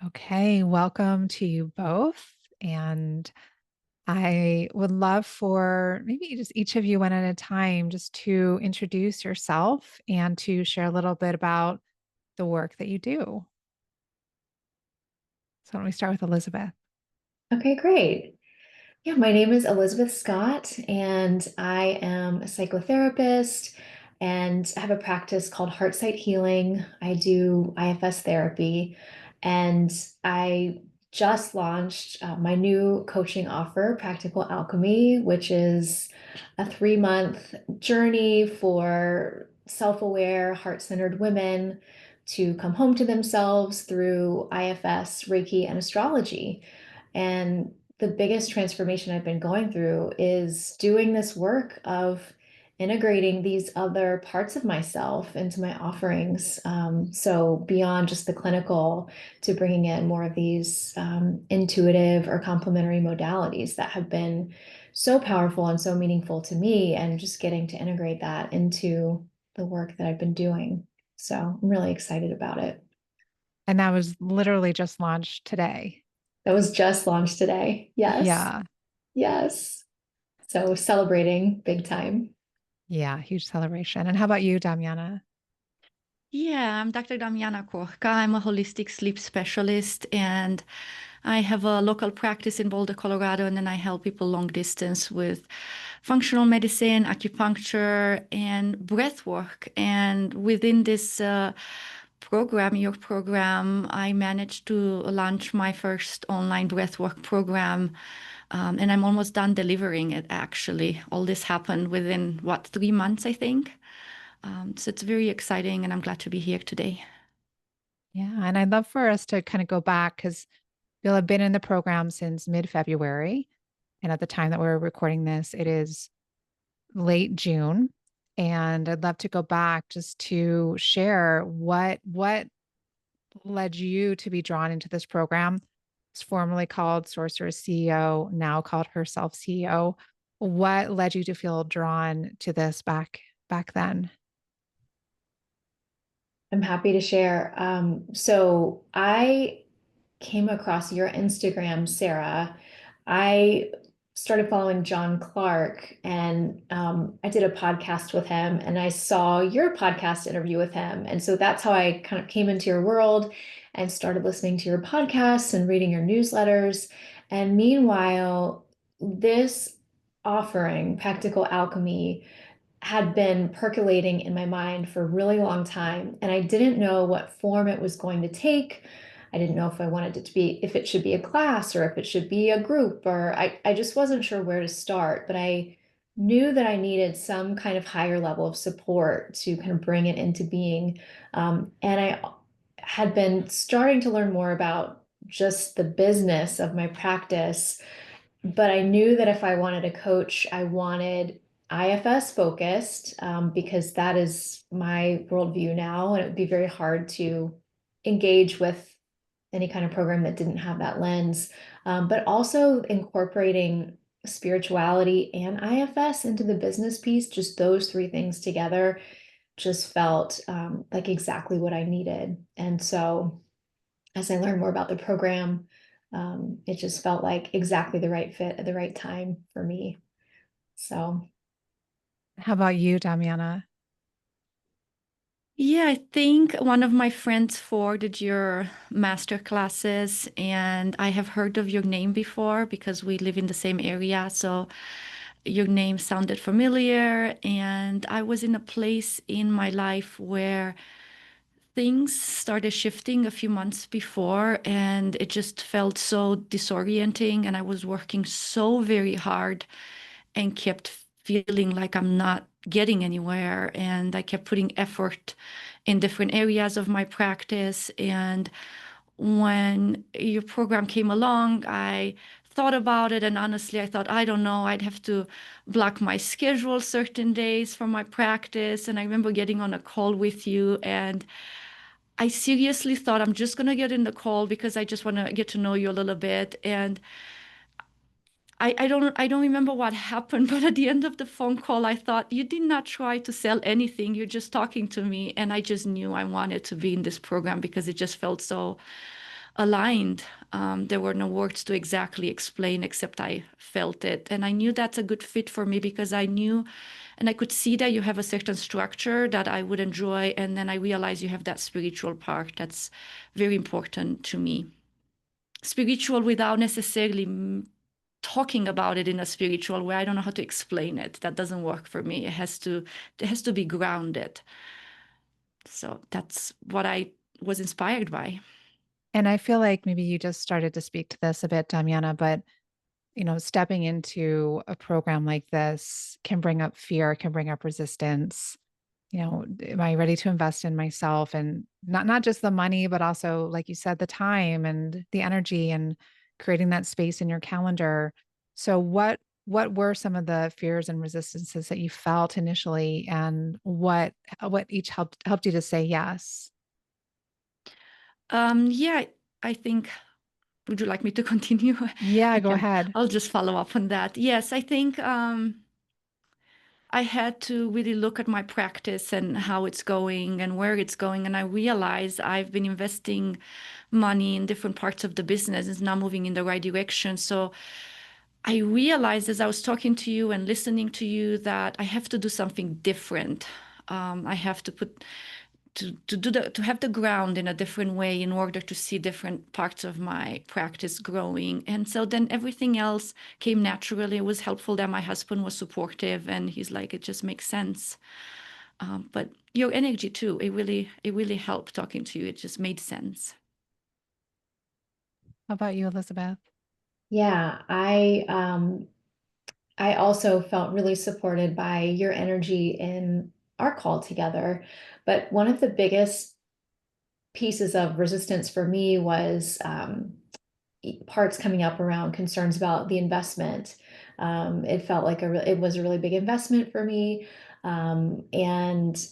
Okay, welcome to you both. And I would love for maybe just each of you one at a time just to introduce yourself and to share a little bit about the work that you do. So why don't we start with Elizabeth? Okay, great. Yeah, my name is Elizabeth Scott, and I am a psychotherapist and I have a practice called Heart Healing. I do IFS therapy, and I just launched my new coaching offer, Practical Alchemy, which is a 3-month journey for self-aware, heart-centered women to come home to themselves through IFS, Reiki, and astrology. And the biggest transformation I've been going through is doing this work of integrating these other parts of myself into my offerings. So beyond just the clinical, to bringing in more of these intuitive or complementary modalities that have been so powerful and so meaningful to me, and just getting to integrate that into the work that I've been doing. So I'm really excited about it. And that was literally just launched today. That was just launched today. Yes. Yeah. Yes. So celebrating big time. Yeah. Huge celebration. And how about you, Damiana? Yeah, I'm Dr. Damiana Korka. I'm a holistic sleep specialist and I have a local practice in Boulder, Colorado, and then I help people long distance with functional medicine, acupuncture, and breath work. And within this your program, I managed to launch my first online breathwork program. And I'm almost done delivering it, actually. All this happened within, 3 months, I think. So it's very exciting, and I'm glad to be here today. Yeah. And I'd love for us to kind of go back because you'll have been in the program since mid-February. And at the time that we're recording this, it is late June. And I'd love to go back just to share what led you to be drawn into this program. It's formerly called Sorcerer's CEO, now called Herself CEO. What led you to feel drawn to this back then? I'm happy to share. So I came across your Instagram, Sarah. I started following John Clark, and I did a podcast with him, and I saw your podcast interview with him. And so that's how I kind of came into your world and started listening to your podcasts and reading your newsletters. And meanwhile, this offering, Practical Alchemy, had been percolating in my mind for a really long time, and I didn't know what form it was going to take. I didn't know if I wanted it to be, if it should be a class or if it should be a group, or I just wasn't sure where to start, but I knew that I needed some kind of higher level of support to kind of bring it into being. And I had been starting to learn more about just the business of my practice, but I knew that if I wanted a coach, I wanted IFS focused, because that is my worldview now, and it would be very hard to engage with any kind of program that didn't have that lens. But also incorporating spirituality and IFS into the business piece, just those three things together just felt like exactly what I needed. And so as I learned more about the program, it just felt like exactly the right fit at the right time for me. So How about you, Damiana? Yeah, I think one of my friends forwarded your master classes, and I have heard of your name before because we live in the same area. So your name sounded familiar, and I was in a place in my life where things started shifting a few months before, and it just felt so disorienting. And I was working so very hard and kept feeling like I'm not getting anywhere. And I kept putting effort in different areas of my practice. And when your program came along, I thought about it. And honestly, I thought, I don't know, I'd have to block my schedule certain days for my practice. And I remember getting on a call with you, and I seriously thought I'm just going to get in the call because I just want to get to know you a little bit. And I don't remember what happened, but at the end of the phone call, I thought, you did not try to sell anything. You're just talking to me. And I just knew I wanted to be in this program because it just felt so aligned. There were no words to exactly explain, except I felt it. And I knew that's a good fit for me because I knew and I could see that you have a certain structure that I would enjoy. And then I realized you have that spiritual part that's very important to me. Spiritual without necessarily talking about it in a spiritual way. I don't know how to explain it. That doesn't work for me. It has to be grounded. So that's what I was inspired by. And I feel like maybe you just started to speak to this a bit, Damiana, but stepping into a program like this can bring up fear, can bring up resistance. Am I ready to invest in myself? And not just the money, but also, like you said, the time and the energy and creating that space in your calendar. So what were some of the fears and resistances that you felt initially, and what each helped you to say yes? Yeah, I think. Would you like me to continue? Yeah, I go can. ahead. I'll just follow up on that. Yes, I think I had to really look at my practice and how it's going and where it's going. And I realized I've been investing money in different parts of the business. It's not moving in the right direction. So I realized as I was talking to you and listening to you that I have to do something different. I have to put to have the ground in a different way in order to see different parts of my practice growing. And so then everything else came naturally. It was helpful that my husband was supportive and he's like, it just makes sense. But your energy too, it really helped talking to you. It just made sense. How about you, Elizabeth? Yeah, I also felt really supported by your energy in our call together. But one of the biggest pieces of resistance for me was parts coming up around concerns about the investment. It felt like it was a really big investment for me. And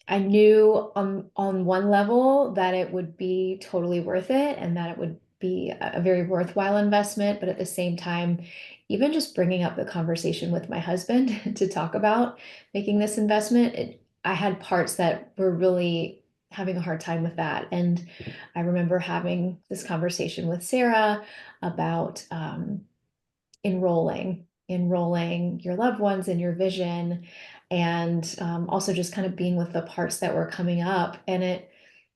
I knew on one level that it would be totally worth it and that it would be a very worthwhile investment. But at the same time, even just bringing up the conversation with my husband to talk about making this investment, I had parts that were really having a hard time with that. And I remember having this conversation with Sarah about enrolling your loved ones in your vision, and also just kind of being with the parts that were coming up. And it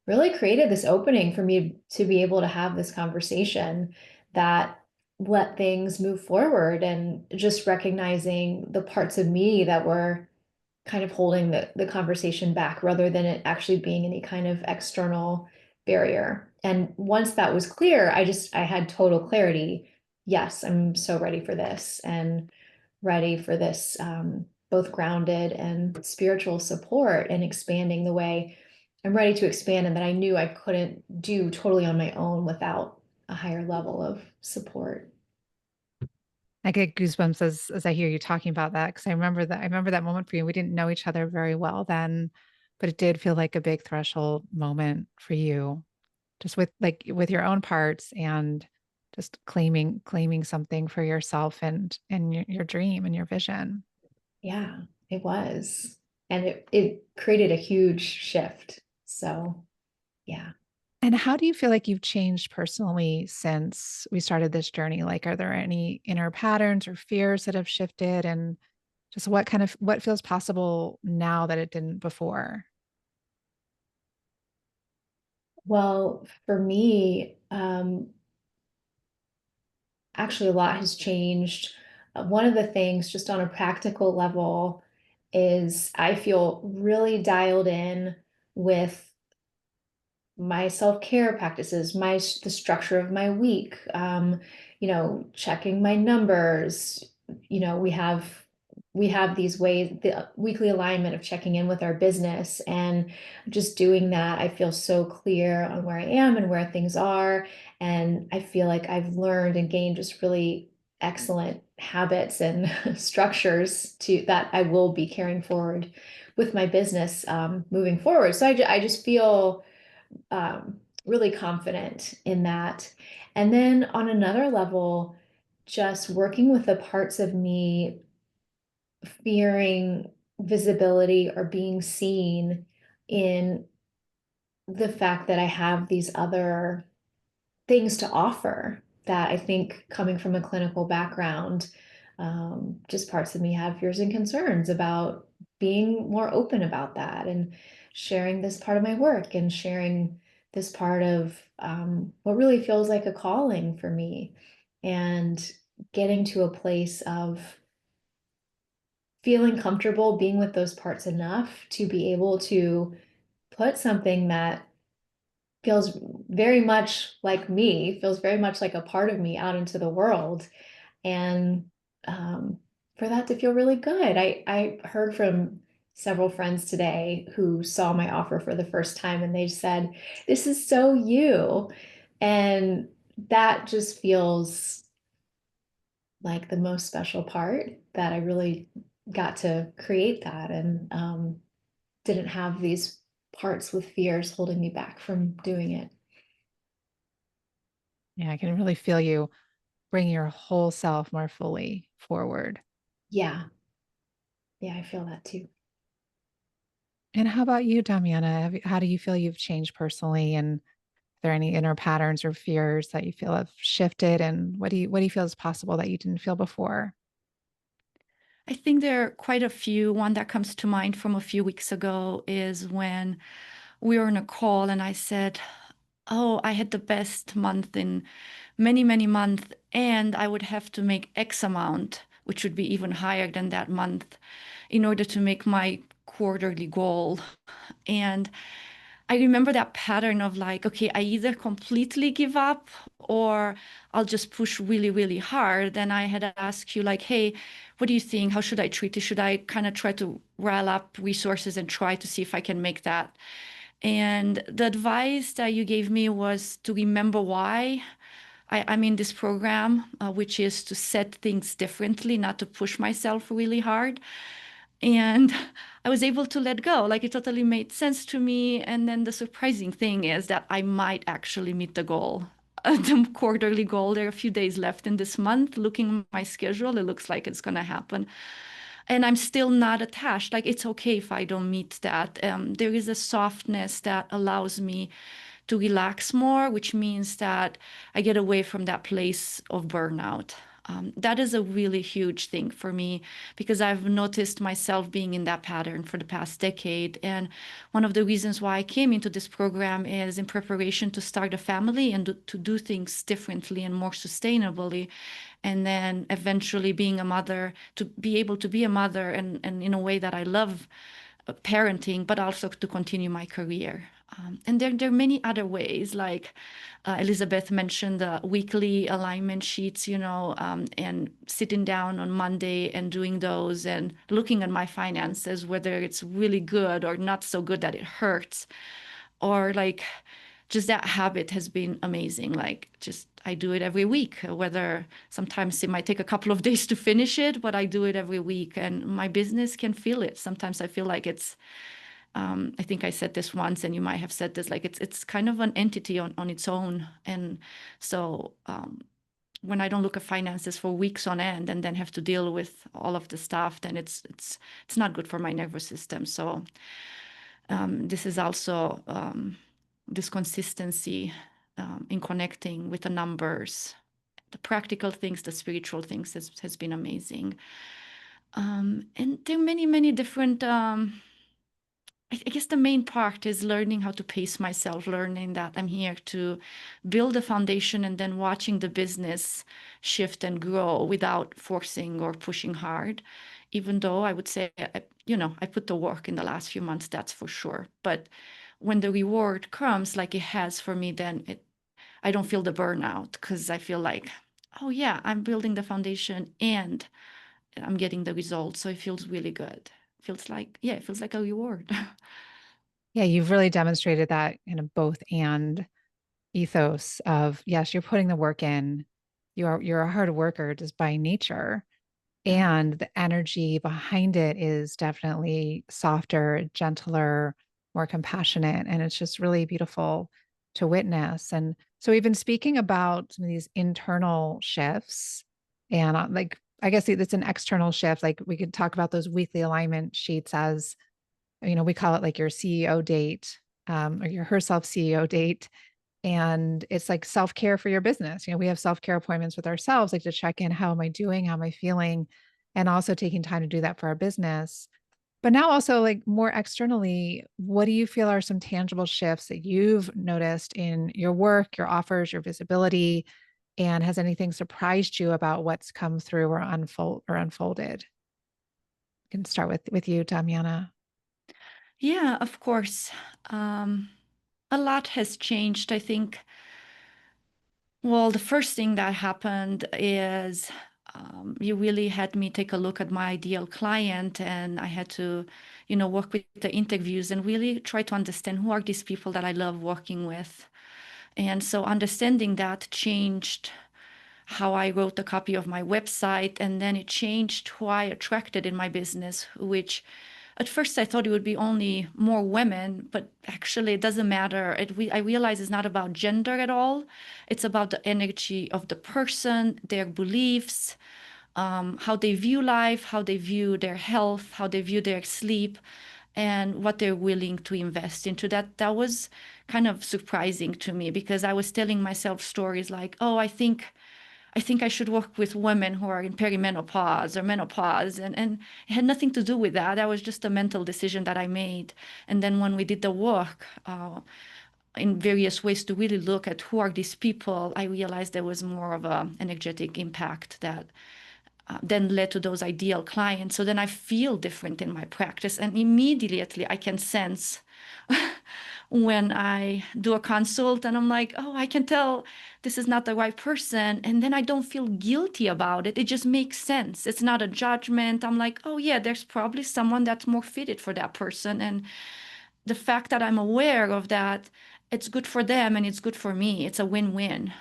really created this opening for me to be able to have this conversation that let things move forward, and just recognizing the parts of me that were kind of holding the conversation back rather than it actually being any kind of external barrier. And once that was clear, I had total clarity. Yes, I'm so ready for this, and ready for this both grounded and spiritual support, and expanding the way I'm ready to expand, and that I knew I couldn't do totally on my own without a higher level of support. I get goosebumps as I hear you talking about that, because I remember that moment for you. We didn't know each other very well then, but it did feel like a big threshold moment for you, just with your own parts and just claiming something for yourself and your dream and your vision. Yeah, it was. And it created a huge shift. So, yeah. And how do you feel like you've changed personally since we started this journey? Like, are there any inner patterns or fears that have shifted? And just what feels possible now that it didn't before? Well, for me, actually, a lot has changed. One of the things, just on a practical level, is I feel really dialed in with my self-care practices, the structure of my week, checking my numbers. We have these ways, the weekly alignment of checking in with our business, and just doing that, I feel so clear on where I am and where things are. And I feel like I've learned and gained just really excellent habits and structures to that I will be carrying forward with my business moving forward. So I just feel really confident in that. And then on another level, just working with the parts of me fearing visibility or being seen, in the fact that I have these other things to offer that I think, coming from a clinical background, just parts of me have fears and concerns about being more open about that and sharing this part of my work and sharing this part of what really feels like a calling for me, and getting to a place of feeling comfortable being with those parts enough to be able to put something that feels very much like me, feels very much like a part of me out into the world. And for that to feel really good. I heard from several friends today who saw my offer for the first time, and they said, "This is so you." And that just feels like the most special part, that I really got to create that, and didn't have these parts with fears holding me back from doing it. Yeah, I can really feel you bring your whole self more fully forward. Yeah. Yeah, I feel that too. And how about you, Damiana? How do you feel you've changed personally? And are there any inner patterns or fears that you feel have shifted? And what do you feel is possible that you didn't feel before? I think there are quite a few. One that comes to mind from a few weeks ago is when we were on a call and I said, "Oh, I had the best month in many, many months, and I would have to make X amount, which would be even higher than that month, in order to make my quarterly goal." And I remember that pattern of like, okay, I either completely give up or I'll just push really, really hard. And I had asked you, like, hey, what do you think? How should I treat it? Should I kind of try to rile up resources and try to see if I can make that? And the advice that you gave me was to remember why I'm in this program, which is to set things differently, not to push myself really hard. And I was able to let go. Like it totally made sense to me. And then the surprising thing is that I might actually meet the goal, the quarterly goal. There are a few days left in this month. Looking at my schedule, it looks like it's going to happen. And I'm still not attached. Like it's okay if I don't meet that. There is a softness that allows me to relax more, which means that I get away from that place of burnout. That is a really huge thing for me because I've noticed myself being in that pattern for the past decade. And one of the reasons why I came into this program is in preparation to start a family and to do things differently and more sustainably. And then eventually being a mother, to be able to be a mother and in a way that I love parenting, but also to continue my career. And there are many other ways, like Elizabeth mentioned the weekly alignment sheets, and sitting down on Monday and doing those and looking at my finances, whether it's really good or not so good that it hurts, or like just that habit has been amazing. Like just I do it every week, whether sometimes it might take a couple of days to finish it, but I do it every week and my business can feel it. Sometimes I feel like it's I think I said this once, and you might have said this, like it's kind of an entity on its own. And so when I don't look at finances for weeks on end and then have to deal with all of the stuff, then it's not good for my nervous system. So this is also this consistency in connecting with the numbers, the practical things, the spiritual things has been amazing. And there are many, many different I guess the main part is learning how to pace myself, learning that I'm here to build a foundation and then watching the business shift and grow without forcing or pushing hard. Even though I would say, I put the work in the last few months, that's for sure. But when the reward comes, like it has for me, then I don't feel the burnout because I feel like, oh yeah, I'm building the foundation and I'm getting the results. So it feels really good. It feels like a reward. Yeah, you've really demonstrated that in a both and ethos of yes, you're putting the work in. You're a hard worker just by nature. Yeah. And the energy behind it is definitely softer, gentler, more compassionate. And it's just really beautiful to witness. And so we've been speaking about some of these internal shifts. And like, I guess it's an external shift. Like we could talk about those weekly alignment sheets as, we call it like your CEO date or your herself CEO date. And it's like self-care for your business. We have self-care appointments with ourselves, like to check in, how am I doing? How am I feeling? And also taking time to do that for our business. But now also like more externally, what do you feel are some tangible shifts that you've noticed in your work, your offers, your visibility? And has anything surprised you about what's come through or unfolded? I can start with you, Damiana. Yeah, of course. Um, a lot has changed. I think, well, the first thing that happened is you really had me take a look at my ideal client, and I had to, work with the interviews and really try to understand who are these people that I love working with. And so understanding that changed how I wrote the copy of my website, and then it changed who I attracted in my business, which at first I thought it would be only more women, but actually it doesn't matter. I realize it's not about gender at all. It's about the energy of the person, their beliefs, how they view life, how they view their health, how they view their sleep, and what they're willing to invest into. That was kind of surprising to me because I was telling myself stories like, oh, I think I should work with women who are in perimenopause or menopause. And it had nothing to do with that. That was just a mental decision that I made. And then when we did the work in various ways to really look at who are these people, I realized there was more of a energetic impact that then led to those ideal clients. So then I feel different in my practice. And immediately I can sense when I do a consult and I'm like, oh, I can tell this is not the right person. And then I don't feel guilty about it. It just makes sense. It's not a judgment. I'm like, oh, yeah, there's probably someone that's more fitted for that person. And the fact that I'm aware of that, it's good for them and it's good for me. It's a win-win.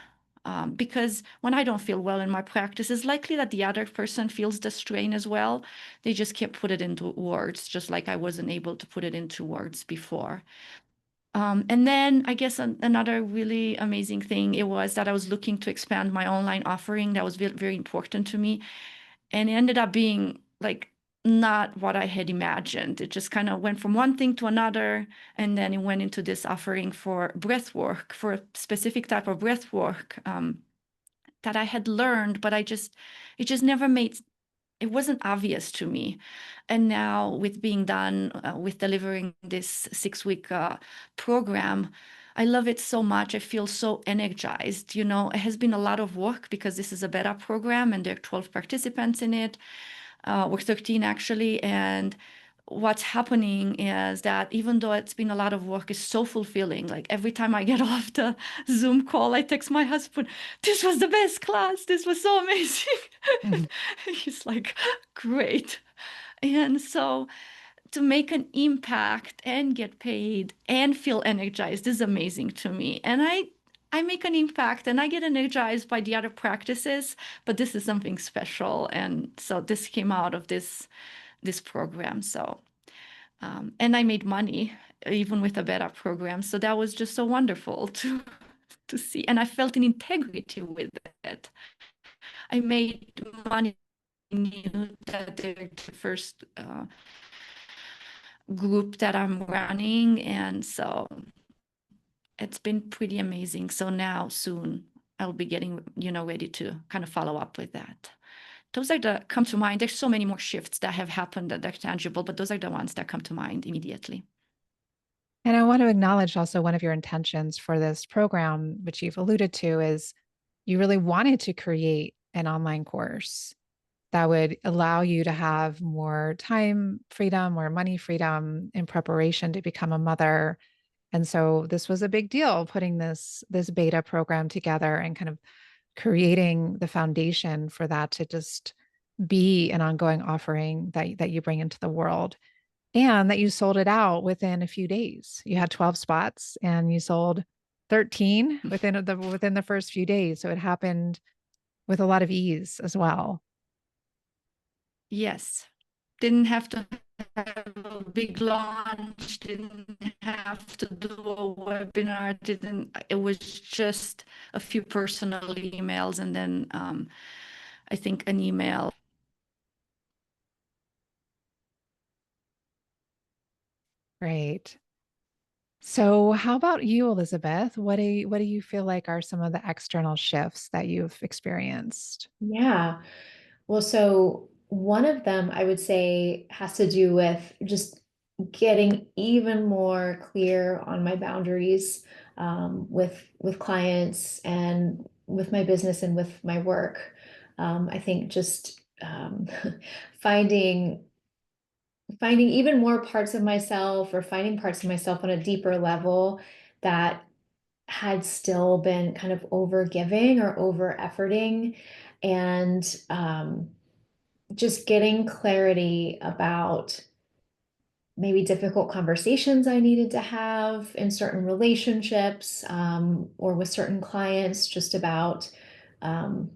Because when I don't feel well in my practice, it's likely that the other person feels the strain as well. They just can't put it into words, just like I wasn't able to put it into words before. And then I guess another really amazing thing it was that I was looking to expand my online offering. That was very, very important to me. And it ended up being like not what I had imagined. It just kind of went from one thing to another. And then it went into this offering for breath work, for a specific type of breath work that I had learned, but it just never made it wasn't obvious to me. And now, with being done with delivering this 6 week program, I love it so much. I feel so energized. It has been a lot of work because this is a beta program and there are 12 participants in it, or 13 actually. And what's happening is that even though it's been a lot of work, it's so fulfilling. Like every time I get off the Zoom call, I text my husband, this was the best class. This was so amazing. Mhm. He's like, great. And so to make an impact and get paid and feel energized is amazing to me. And I make an impact and I get energized by the other practices, but this is something special. And so this came out of this program. So and I made money even with a beta program. So that was just so wonderful to see. And I felt an integrity with it. I made money, knew that they're the first group that I'm running. And so it's been pretty amazing. So now soon I'll be getting, ready to kind of follow up with that. Those are the come to mind. There's so many more shifts that have happened that are tangible, but those are the ones that come to mind immediately. And I want to acknowledge also one of your intentions for this program, which you've alluded to, is you really wanted to create an online course that would allow you to have more time freedom or money freedom in preparation to become a mother. And so this was a big deal, putting this beta program together and kind of creating the foundation for that to just be an ongoing offering that you bring into the world, and that you sold it out within a few days. You had 12 spots and you sold 13 within the first few days. So it happened with a lot of ease as well. Yes. Didn't have to have a big launch, didn't have to do a webinar, it was just a few personal emails and then I think an email. Great. So how about you, Elizabeth? What do you feel like are some of the external shifts that you've experienced? Yeah. Well, so one of them I would say has to do with just getting even more clear on my boundaries with clients and with my business and with my work. I think just finding finding even more parts of myself or finding parts of myself on a deeper level that had still been kind of over giving or over efforting, and just getting clarity about maybe difficult conversations I needed to have in certain relationships, or with certain clients, just about um,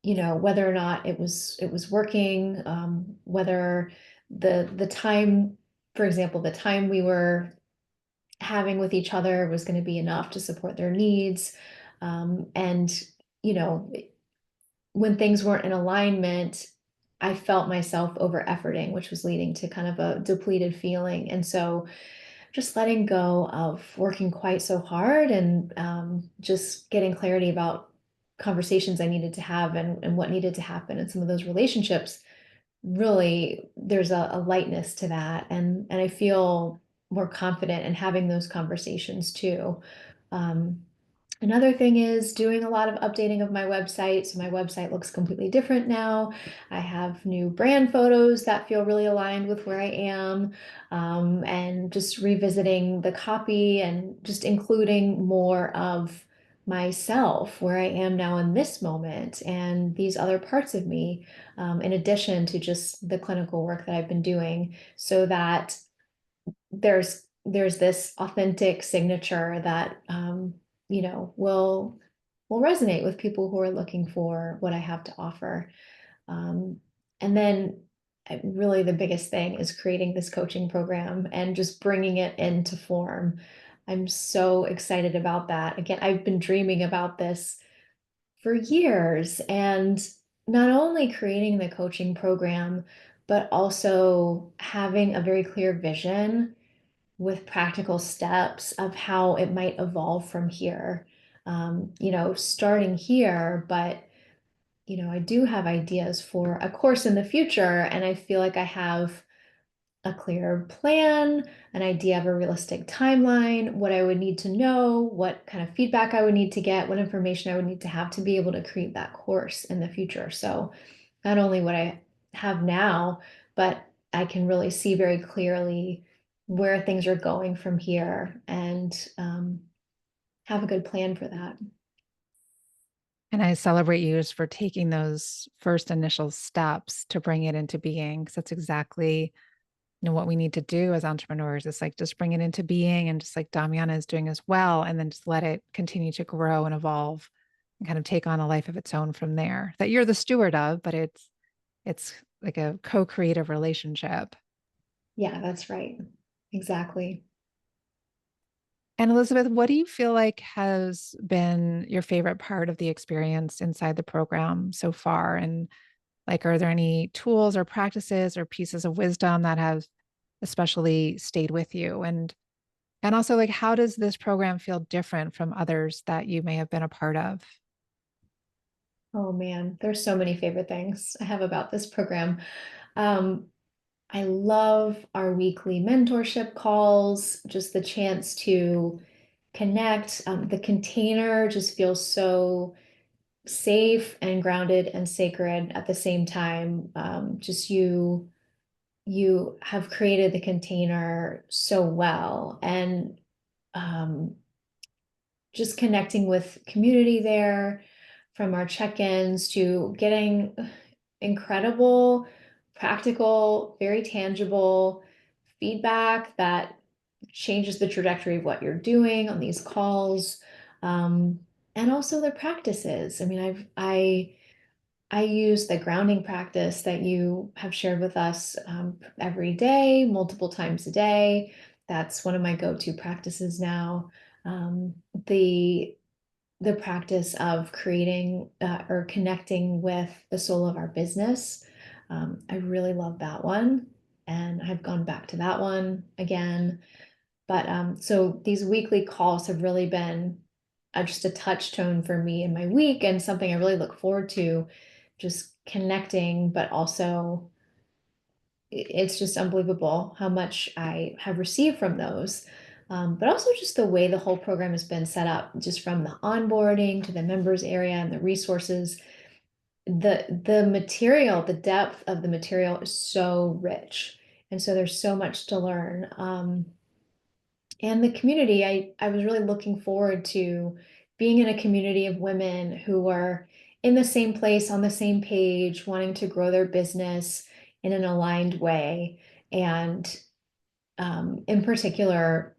whether or not it was working, whether the time, for example, the time we were having with each other was going to be enough to support their needs. And you know, when things weren't in alignment, I felt myself over efforting, which was leading to kind of a depleted feeling. And so just letting go of working quite so hard, and just getting clarity about conversations I needed to have, and what needed to happen in some of those relationships, really there's a lightness to that. And I feel more confident in having those conversations too. Um, Another thing is doing a lot of updating of my website. So my website looks completely different now. I have new brand photos that feel really aligned with where I am, and just revisiting the copy and just including more of myself, where I am now in this moment, and these other parts of me, in addition to just the clinical work that I've been doing, so that there's this authentic signature that will resonate with people who are looking for what I have to offer. Um, and then really the biggest thing is creating this coaching program and just bringing it into form. I'm so excited about that. Again, I've been dreaming about this for years, and not only creating the coaching program, but also having a very clear vision with practical steps of how it might evolve from here. Starting here, but I do have ideas for a course in the future, and I feel like I have a clear plan, an idea of a realistic timeline, what I would need to know, what kind of feedback I would need to get, what information I would need to have to be able to create that course in the future. So not only what I have now, but I can really see very clearly where things are going from here, and have a good plan for that. And I celebrate you just for taking those first initial steps to bring it into being, because that's exactly what we need to do as entrepreneurs. It's like just bring it into being, and just like Damiana is doing as well, and then just let it continue to grow and evolve and kind of take on a life of its own from there, that you're the steward of, but it's like a co-creative relationship. Yeah, that's right. Exactly. And Elizabeth, what do you feel like has been your favorite part of the experience inside the program so far? And like, are there any tools or practices or pieces of wisdom that have especially stayed with you? And also, like, how does this program feel different from others that you may have been a part of? Oh man, there's so many favorite things I have about this program. Um, I love our weekly mentorship calls, just the chance to connect. The container just feels so safe and grounded and sacred at the same time. Just you have created the container so well, and um, just connecting with community there, from our check-ins to getting incredible, practical, very tangible feedback that changes the trajectory of what you're doing on these calls. Um, and also the practices. I mean, I use the grounding practice that you have shared with us, every day, multiple times a day. That's one of my go-to practices now. Um, the the practice of creating, or connecting with the soul of our business. I really love that one, and I've gone back to that one again. But so these weekly calls have really been just a touchstone for me in my week, and something I really look forward to, just connecting, but also it's just unbelievable how much I have received from those. But also just the way the whole program has been set up, just from the onboarding to the members area and the resources. The material, the depth of the material is so rich. And so there's so much to learn. And the community, I was really looking forward to being in a community of women who are in the same place, on the same page, wanting to grow their business in an aligned way. And in particular,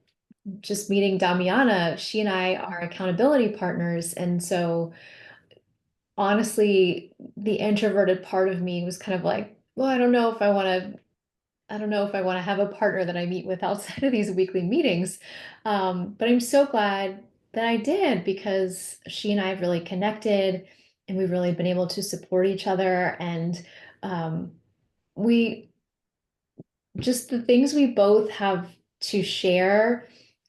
just meeting Damiana, she and I are accountability partners. And so honestly, the introverted part of me was kind of like, well, I don't know if I want to have a partner that I meet with outside of these weekly meetings. But I'm so glad that I did, because she and I have really connected, and we've really been able to support each other. And um, we just the things we both have to share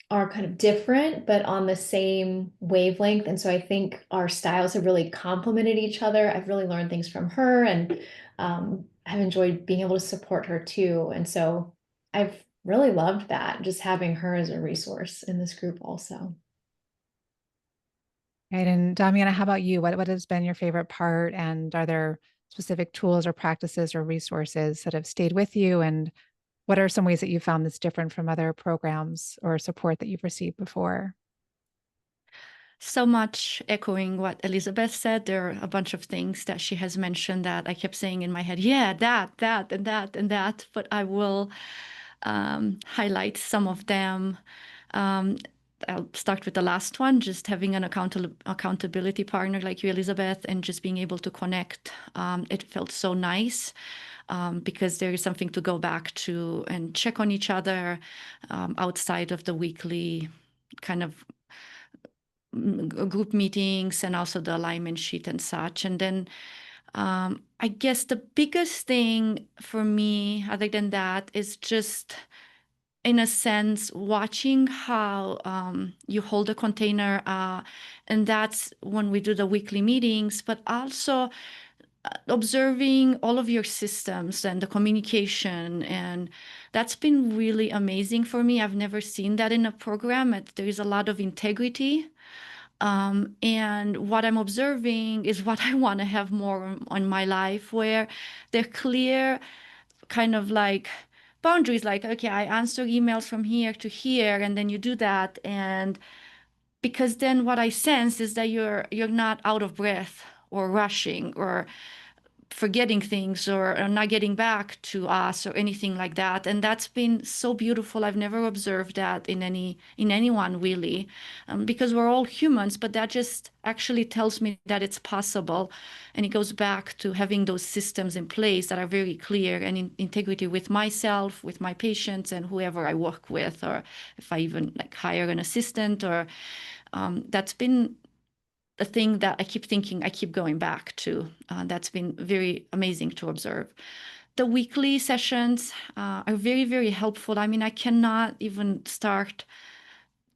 are kind of different, but on the same wavelength. And so I think our styles have really complemented each other. I've really learned things from her, and I've enjoyed being able to support her too. And so I've really loved that, just having her as a resource in this group also. Right. And Damiana, how about you? What has been your favorite part? And are there specific tools or practices or resources that have stayed with you? And what are some ways that you found this different from other programs or support that you've received before? So much echoing what Elizabeth said. There are a bunch of things that she has mentioned that I kept saying in my head, yeah, that, and that, and that. But I will highlight some of them. Um, I'll start with the last one, just having an accountability partner like you, Elizabeth, and just being able to connect. It felt so nice. Because there is something to go back to and check on each other outside of the weekly kind of group meetings and also the alignment sheet and such. And then I guess the biggest thing for me, other than that, is just, in a sense, watching how you hold a container. And that's when we do the weekly meetings, but also observing all of your systems and the communication. And that's been really amazing for me. I've never seen that in a program. There is a lot of integrity. And what I'm observing is what I want to have more on my life, where they're clear, kind of like boundaries, like, okay, I answer emails from here to here, and then you do that. And because then what I sense is that you're not out of breath or rushing or forgetting things or not getting back to us or anything like that. And that's been so beautiful. I've never observed that in anyone really, because we're all humans, but that just actually tells me that it's possible. And it goes back to having those systems in place that are very clear and in integrity with myself, with my patients, and whoever I work with, or if I even like hire an assistant, or that's been a thing that I keep thinking, I keep going back to. That's been very amazing to observe. The weekly sessions are very, very helpful. I mean, I cannot even start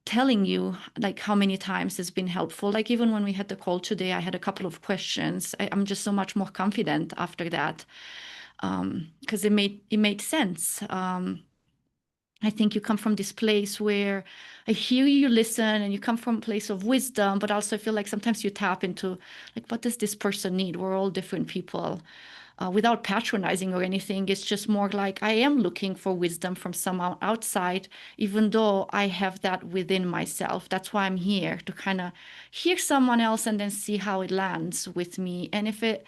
telling you like how many times it's been helpful. Like even when we had the call today, I had a couple of questions. I'm just so much more confident after that, because it made sense. I think you come from this place where I hear you listen, and you come from a place of wisdom, but also I feel like sometimes you tap into like, what does this person need? We're all different people. Without patronizing or anything, it's just more like I am looking for wisdom from someone outside, even though I have that within myself. That's why I'm here, to kind of hear someone else and then see how it lands with me. And if it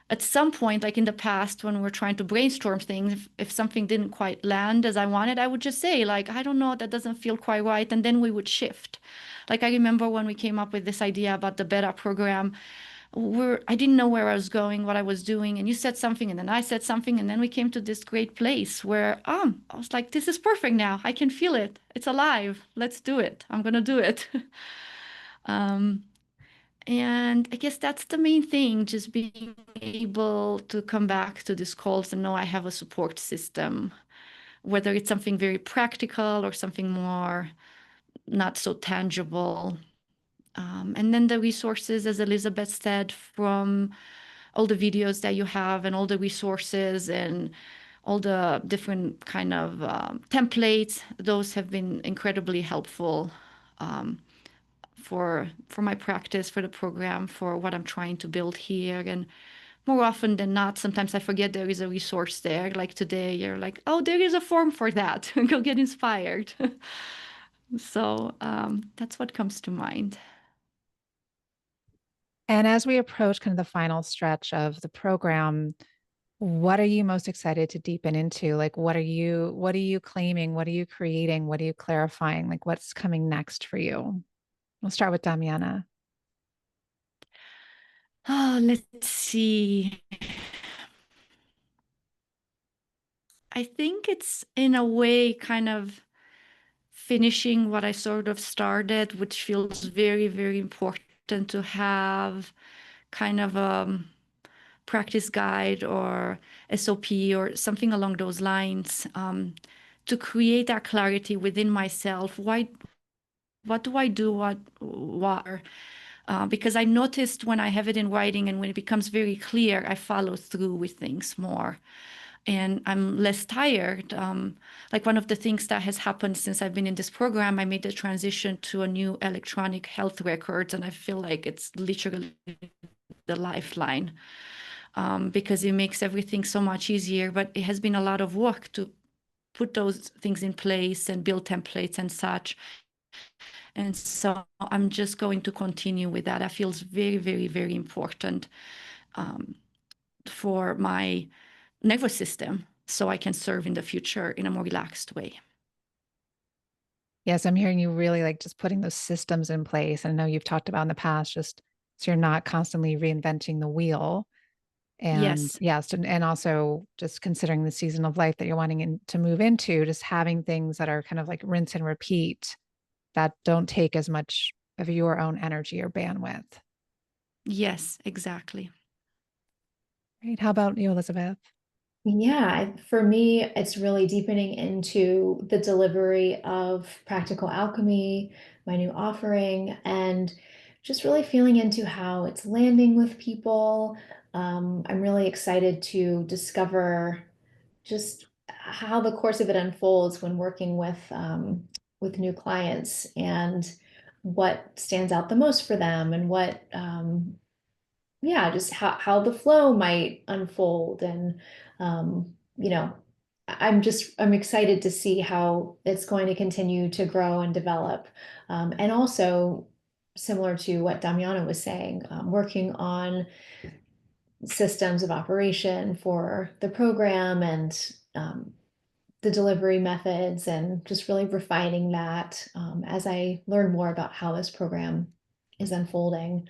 at some point, like in the past, when we were trying to brainstorm things, if something didn't quite land as I wanted, I would just say, like, I don't know, that doesn't feel quite right. And then we would shift. Like, I remember when we came up with this idea about the beta program, I didn't know where I was going, what I was doing. And you said something, and then I said something. And then we came to this great place where, I was like, this is perfect now. I can feel it. It's alive. Let's do it. I'm going to do it. um, and I guess that's the main thing, just being able to come back to these calls and know I have a support system. whether it's something very practical or something more not so tangible. And then the resources, as Elizabeth said, from all the videos that you have and all the resources and all the different kind of templates, those have been incredibly helpful um, for my practice, for the program, for what I'm trying to build here. And more often than not, sometimes I forget there is a resource there. Like today, you're like, oh, there is a form for that. Go get inspired. So that's what comes to mind. And as we approach kind of the final stretch of the program, what are you most excited to deepen into? Like, what are you claiming? What are you creating? What are you clarifying? Like, what's coming next for you? We'll start with Damiana. Oh, let's see. I think it's in a way kind of finishing what I sort of started, which feels very, very important to have kind of a practice guide or SOP or something along those lines, to create that clarity within myself. What do I do? What? Because I noticed when I have it in writing and when it becomes very clear, I follow through with things more and I'm less tired. Like one of the things that has happened since I've been in this program, I made the transition to a new electronic health record, and I feel like it's literally the lifeline, because it makes everything so much easier. But it has been a lot of work to put those things in place and build templates and such. And so I'm just going to continue with that. That feels very, very, very important for my nervous system so I can serve in the future in a more relaxed way. Yes, I'm hearing you really like just putting those systems in place. I know you've talked about in the past, just so you're not constantly reinventing the wheel. And Yes, yes, and also just considering the season of life that you're to move into, just having things that are kind of like rinse and repeat that don't take as much of your own energy or bandwidth. yes, exactly. Right. How about you, Elizabeth? Yeah, for me, it's really deepening into the delivery of practical alchemy, my new offering, and just really feeling into how it's landing with people. I'm really excited to discover just how the course of it unfolds when working with new clients and what stands out the most for them and what yeah, just how the flow might unfold. And you know, I'm excited to see how it's going to continue to grow and develop. And also similar to what Damiana was saying, working on systems of operation for the program and the delivery methods, and just really refining that as I learn more about how this program is unfolding.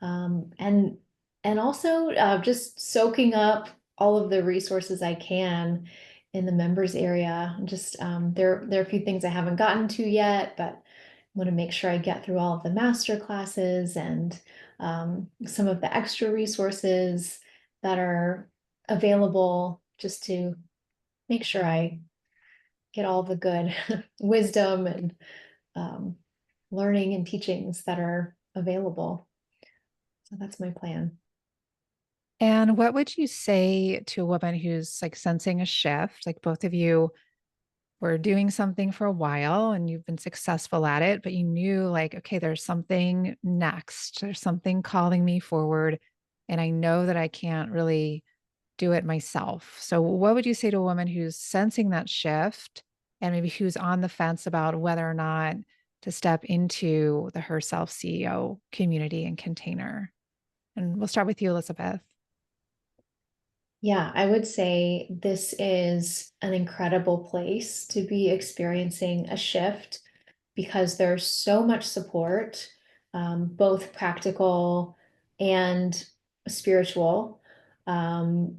Um, and and also just soaking up all of the resources I can in the members area. Just there are a few things I haven't gotten to yet, but I want to make sure I get through all of the master classes and some of the extra resources that are available, just to make sure I get all the good wisdom and um, learning and teachings that are available. So that's my plan. And what would you say to a woman who's like sensing a shift? Like both of you were doing something for a while and you've been successful at it, but you knew like, okay, there's something next. There's something calling me forward. And I know that I can't really do it myself. So, what would you say to a woman who's sensing that shift and maybe who's on the fence about whether or not to step into the Herself CEO community and container? And we'll start with you, Elizabeth. Yeah, I would say this is an incredible place to be experiencing a shift because there's so much support, both practical and spiritual. Um,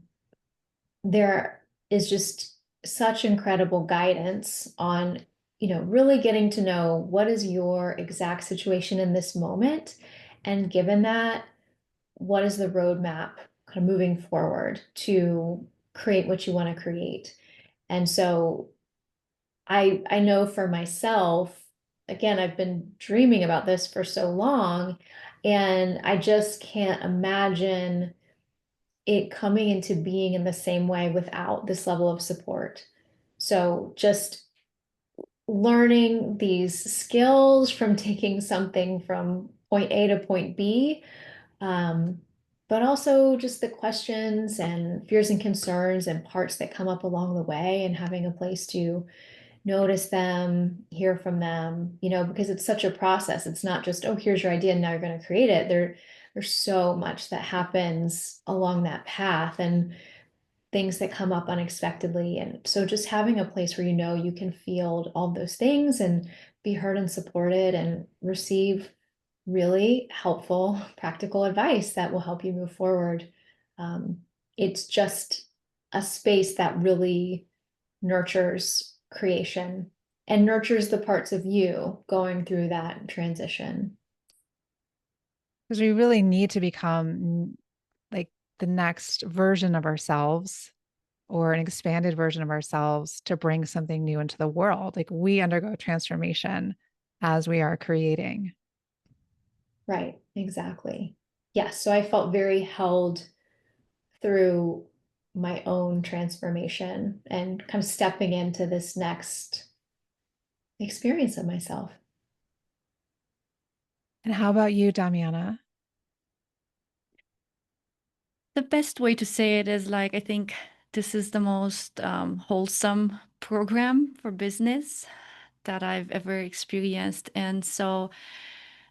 there is just such incredible guidance on, really getting to know what is your exact situation in this moment. And given that, what is the roadmap kind of moving forward to create what you want to create? And so I know for myself, again, I've been dreaming about this for so long, and I just can't imagine it coming into being in the same way without this level of support. So just learning these skills from taking something from point A to point B, um, but also just the questions and fears and concerns and parts that come up along the way, and having a place to notice them, hear from them, because it's such a process. It's not just, oh, here's your idea and now you're going to create it. There's so much that happens along that path, and things that come up unexpectedly. And so just having a place where you can field all those things and be heard and supported and receive really helpful, practical advice that will help you move forward. Um, it's just a space that really nurtures creation and nurtures the parts of you going through that transition. Because we really need to become like the next version of ourselves or an expanded version of ourselves to bring something new into the world. Like we undergo transformation as we are creating. Right, exactly. Yes, so I felt very held through my own transformation and kind of stepping into this next experience of myself. And how about you, Damiana? The best way to say it is like, I think this is the most wholesome program for business that I've ever experienced. And so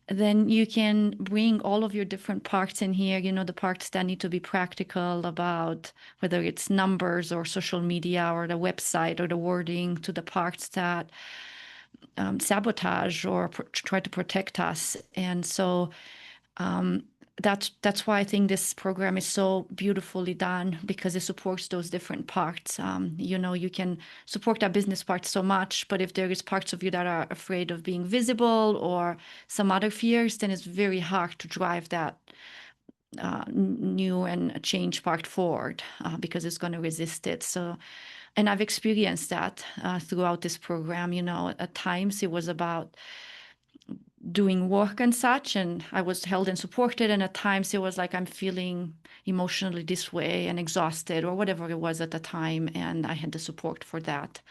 then you can bring all of your different parts in here, the parts that need to be practical about whether it's numbers or social media or the website or the wording, to the parts that sabotage or try to protect us. And so um, that's why I think this program is so beautifully done, because it supports those different parts. You can support that business part so much, but if there is parts of you that are afraid of being visible or some other fears, then it's very hard to drive that new and change part forward, because it's going to resist it. So, and I've experienced that throughout this program. At times it was about doing work and such, and I was held and supported, and at times it was like I'm feeling emotionally this way and exhausted or whatever it was at the time, and I had the support for that,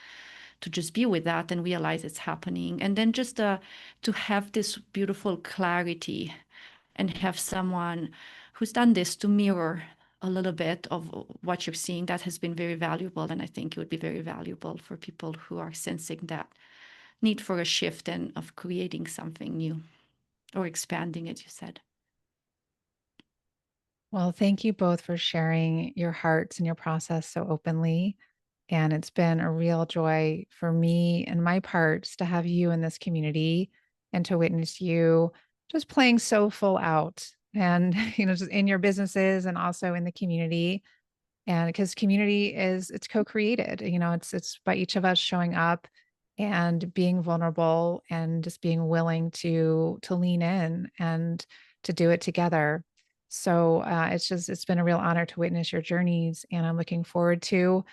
to just be with that and realize it's happening, and then just to have this beautiful clarity and have someone who's done this to mirror a little bit of what you're seeing. That has been very valuable, and I think it would be very valuable for people who are sensing that need for a shift and of creating something new or expanding, as you said. Well, thank you both for sharing your hearts and your process so openly. And it's been a real joy for me and my parts to have you in this community and to witness you just playing so full out and, just in your businesses and also in the community. And because community it's co-created, it's by each of us showing up and being vulnerable and just being willing to lean in and to do it together. So it's been a real honor to witness your journeys, and I'm looking forward to,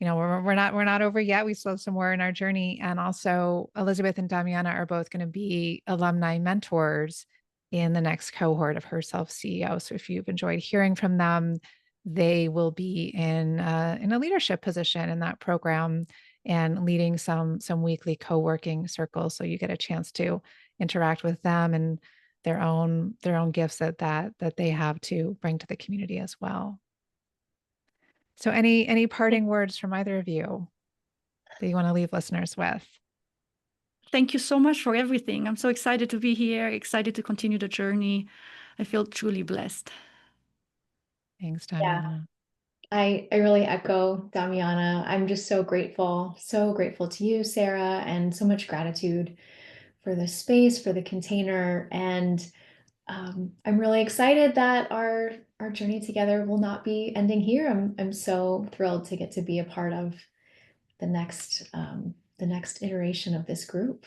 we're not over yet. We still have some more in our journey. And also Elizabeth and Damiana are both going to be alumni mentors in the next cohort of Her Self CEO. So if you've enjoyed hearing from them, they will be in a leadership position in that program and leading some weekly co-working circles. So you get a chance to interact with them and their own gifts that they have to bring to the community as well. So any parting words from either of you that you want to leave listeners with? Thank you so much for everything. I'm so excited to be here, excited to continue the journey. I feel truly blessed. Thanks, Yeah, Damiana. I really echo Damiana. I'm just so grateful to you, Sarah, and so much gratitude for the space, for the container. And I'm really excited that our journey together will not be ending here. I'm so thrilled to get to be a part of the next iteration of this group.